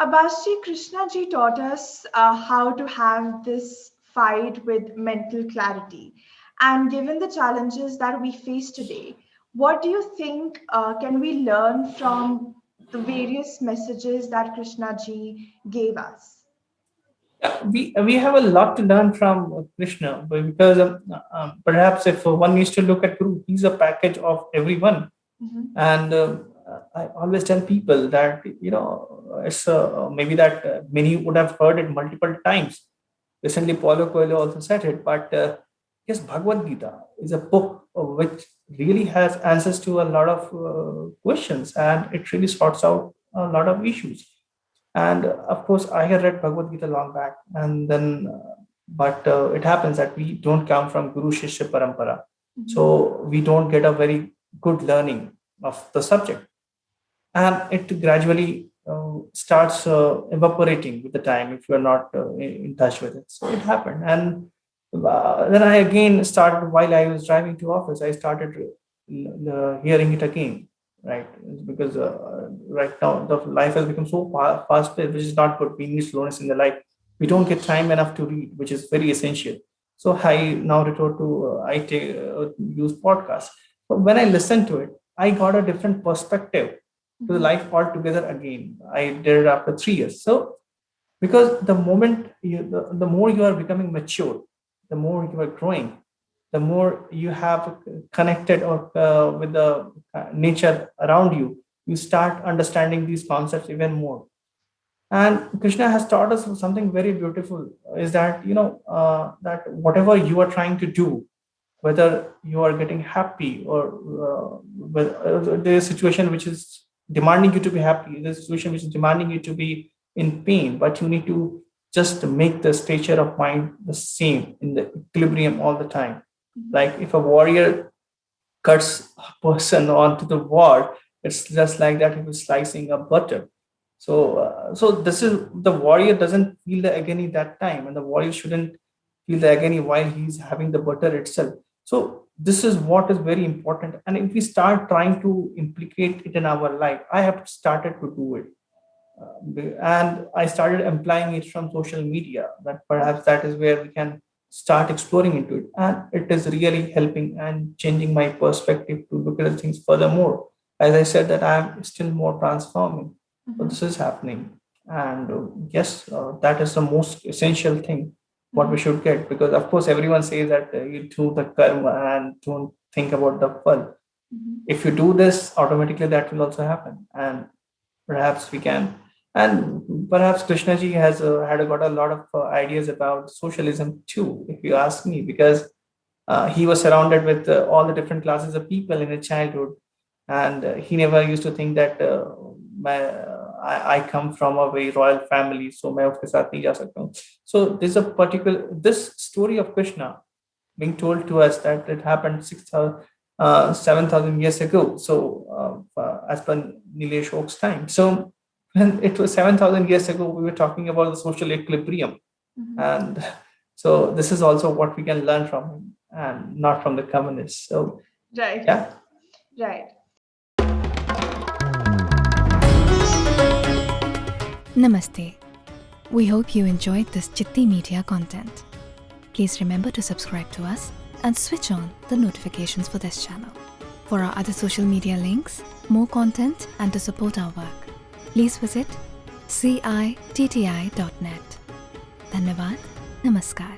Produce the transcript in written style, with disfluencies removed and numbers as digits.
Abhasji, Krishna ji taught us how to have this fight with mental clarity. And given the challenges that we face today, what do you think can we learn from the various messages that Krishna ji gave us? Yeah, we have a lot to learn from Krishna, but because perhaps if one needs to look at Guru, he's a package of everyone. Mhm. And I always tell people that it's maybe that many would have heard it multiple times. Recently, Paulo Coelho also said it, but yes, Bhagavad Gita is a book which really has answers to a lot of questions, and it really sorts out a lot of issues. And of course, I had read Bhagavad Gita long back, and then, but it happens that we don't come from Guru Shishya Parampara, so we don't get a very good learning of the subject, and it gradually starts evaporating with the time if you are not in touch with it. So it happened, and then I again started while I was driving to office. I started hearing it again, right? Because right now the life has become so fast paced, which is not good. We need slowness in the life. We don't get time enough to read, which is very essential. So I now resort to I take use podcasts. But when I listen to it, I got a different perspective to the life altogether again. I did it after 3 years. So because the more you are becoming mature, the more you are growing, the more you have connected or with the nature around you, you start understanding these concepts even more. And Krishna has taught us something very beautiful, is that that whatever you are trying to do, whether you are getting happy or there's a situation which is demanding you to be happy, there's a situation which is demanding you to be in pain, but you need to just make the stature of mind the same in the equilibrium all the time. Like if a warrior cuts a person onto the wall, it's just like that he was slicing a butter. So this is the warrior doesn't feel the agony that time, and the warrior shouldn't feel the agony while he's having the butter itself. So this is what is very important. And if we start trying to implicate it in our life, I have started to do it. And I started applying it from social media. That perhaps that is where we can start exploring into it. And it is really helping and changing my perspective to look at things furthermore. As I said, that I am still more transforming. So this is happening. And yes, that is the most essential thing what we should get, because of course everyone says that you do the karma and don't think about the fun. If you do this, automatically that will also happen, and perhaps we can. And perhaps Krishnaji has had got a lot of ideas about socialism too, if you ask me, because he was surrounded with all the different classes of people in his childhood, and he never used to think that I come from a very royal family, so मैं उसके साथ नहीं जा सकता हूँ. So there's a particular this story of Krishna being told to us that it happened 7,000 years ago. So as per Nilesh Oak's time. So when it was 7,000 years ago, we were talking about the social equilibrium. And so this is also what we can learn from him, and not from the communists. So Right, yeah. right. Namaste. We hope you enjoyed this Chitti Media content. Please remember to subscribe to us and switch on the notifications for this channel. For our other social media links, more content, and to support our work, please visit citti.net. Dhanyavad. Namaskar.